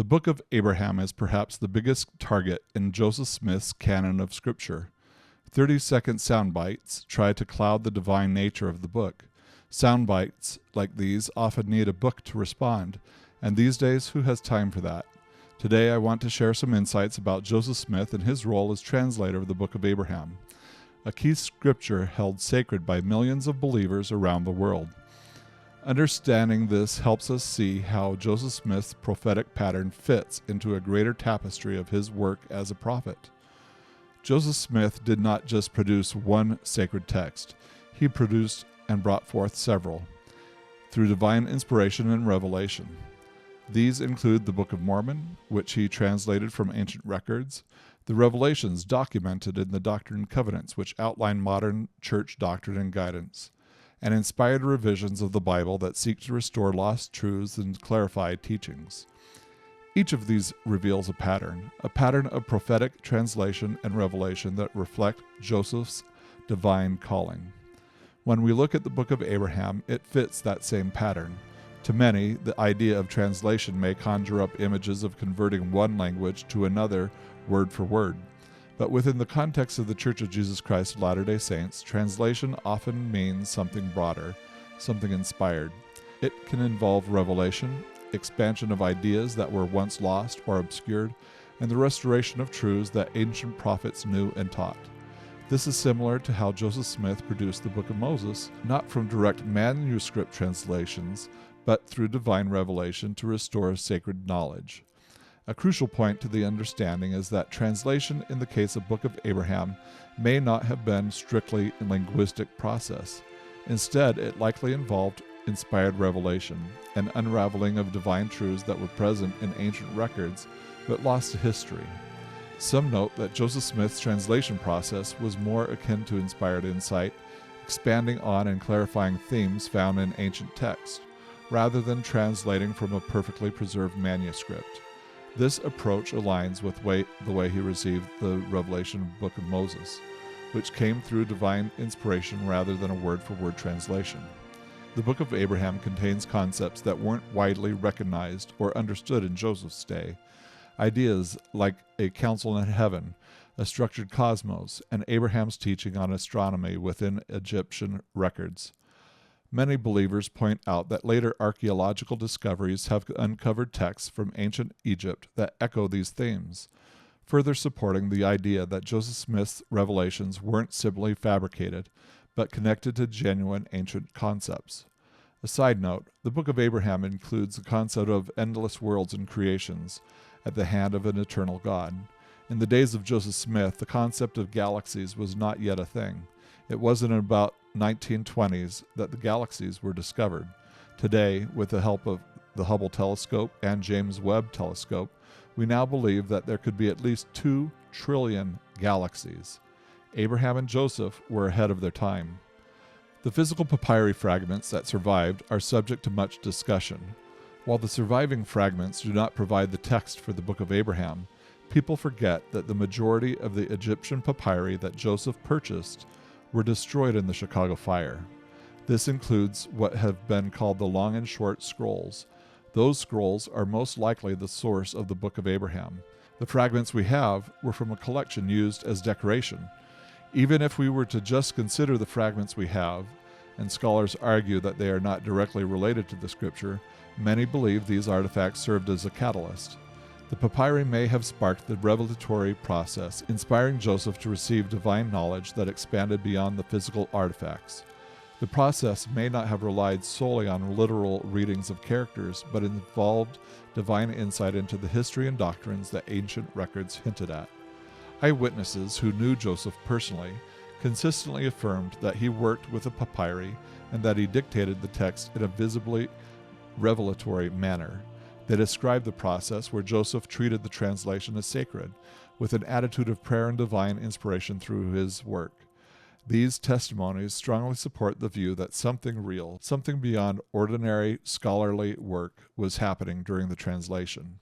The Book of Abraham is perhaps the biggest target in Joseph Smith's canon of Scripture. 30-second soundbites try to cloud the divine nature of the book. Soundbites like these often need a book to respond, and these days, who has time for that? Today I want to share some insights about Joseph Smith and his role as translator of the Book of Abraham, a key scripture held sacred by millions of believers around the world. Understanding this helps us see how Joseph Smith's prophetic pattern fits into a greater tapestry of his work as a prophet. Joseph Smith did not just produce one sacred text. He produced and brought forth several, through divine inspiration and revelation. These include the Book of Mormon, which he translated from ancient records, the revelations documented in the Doctrine and Covenants, which outline modern church doctrine and guidance, and inspired revisions of the Bible that seek to restore lost truths and clarify teachings. Each of these reveals a pattern of prophetic translation and revelation that reflect Joseph's divine calling. When we look at the Book of Abraham, it fits that same pattern. To many, the idea of translation may conjure up images of converting one language to another word for word. But within the context of the Church of Jesus Christ of Latter-day Saints, translation often means something broader, something inspired. It can involve revelation, expansion of ideas that were once lost or obscured, and the restoration of truths that ancient prophets knew and taught. This is similar to how Joseph Smith produced the Book of Moses, not from direct manuscript translations, but through divine revelation to restore sacred knowledge. A crucial point to the understanding is that translation in the case of Book of Abraham may not have been strictly a linguistic process. Instead, it likely involved inspired revelation, an unraveling of divine truths that were present in ancient records but lost to history. Some note that Joseph Smith's translation process was more akin to inspired insight, expanding on and clarifying themes found in ancient texts, rather than translating from a perfectly preserved manuscript. This approach aligns with the way he received the revelation of the Book of Moses, which came through divine inspiration rather than a word-for-word translation. The Book of Abraham contains concepts that weren't widely recognized or understood in Joseph's day. Ideas like a council in heaven, a structured cosmos, and Abraham's teaching on astronomy within Egyptian records. Many believers point out that later archaeological discoveries have uncovered texts from ancient Egypt that echo these themes, further supporting the idea that Joseph Smith's revelations weren't simply fabricated, but connected to genuine ancient concepts. A side note, the Book of Abraham includes the concept of endless worlds and creations at the hand of an eternal God. In the days of Joseph Smith, the concept of galaxies was not yet a thing. It wasn't about 1920s that the galaxies were discovered. Today, with the help of the Hubble telescope and James Webb telescope, we now believe that there could be at least 2 trillion galaxies. Abraham and Joseph were ahead of their time. The physical papyri fragments that survived are subject to much discussion. While the surviving fragments do not provide the text for the Book of Abraham, people forget that the majority of the Egyptian papyri that Joseph purchased were destroyed in the Chicago fire. This includes what have been called the long and short scrolls. Those scrolls are most likely the source of the Book of Abraham. The fragments we have were from a collection used as decoration. Even if we were to just consider the fragments we have, and scholars argue that they are not directly related to the scripture, many believe these artifacts served as a catalyst. The papyri may have sparked the revelatory process, inspiring Joseph to receive divine knowledge that expanded beyond the physical artifacts. The process may not have relied solely on literal readings of characters, but involved divine insight into the history and doctrines that ancient records hinted at. Eyewitnesses who knew Joseph personally consistently affirmed that he worked with the papyri and that he dictated the text in a visibly revelatory manner. They described the process where Joseph treated the translation as sacred, with an attitude of prayer and divine inspiration through his work. These testimonies strongly support the view that something real, something beyond ordinary scholarly work was happening during the translation.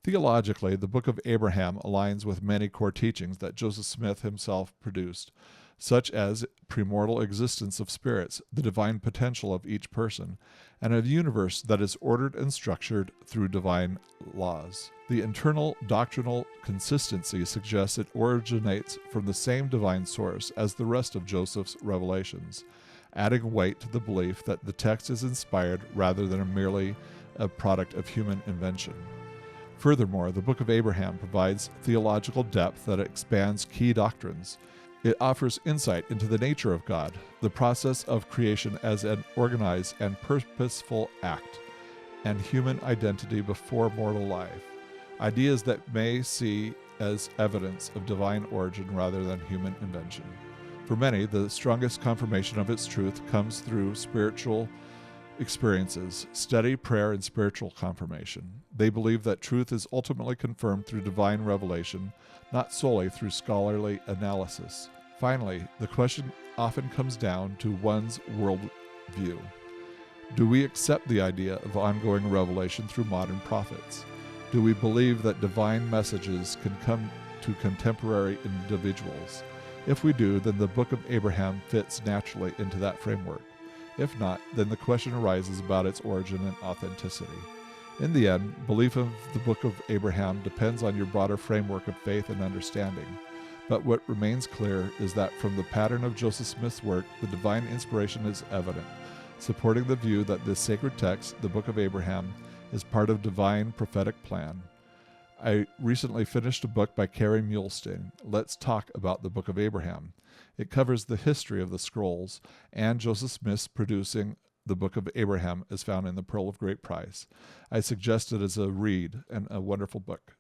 Theologically, the Book of Abraham aligns with many core teachings that Joseph Smith himself produced, such as premortal existence of spirits, the divine potential of each person, and a universe that is ordered and structured through divine laws. The internal doctrinal consistency suggests it originates from the same divine source as the rest of Joseph's revelations, adding weight to the belief that the text is inspired rather than merely a product of human invention. Furthermore, the Book of Abraham provides theological depth that expands key doctrines. It offers insight into the nature of God, the process of creation as an organized and purposeful act, and human identity before mortal life, ideas that may see as evidence of divine origin rather than human invention. For many, the strongest confirmation of its truth comes through spiritual experiences, study, prayer, and spiritual confirmation. They believe that truth is ultimately confirmed through divine revelation, not solely through scholarly analysis. Finally, the question often comes down to one's worldview. Do we accept the idea of ongoing revelation through modern prophets? Do we believe that divine messages can come to contemporary individuals? If we do, then the Book of Abraham fits naturally into that framework. If not, then the question arises about its origin and authenticity. In the end, belief of the Book of Abraham depends on your broader framework of faith and understanding. But what remains clear is that from the pattern of Joseph Smith's work, the divine inspiration is evident, supporting the view that this sacred text, the Book of Abraham, is part of divine prophetic plan. I recently finished a book by Carrie Mulestein, Let's Talk About the Book of Abraham. It covers the history of the scrolls and Joseph Smith's producing the Book of Abraham as found in the Pearl of Great Price. I suggest it as a read and a wonderful book.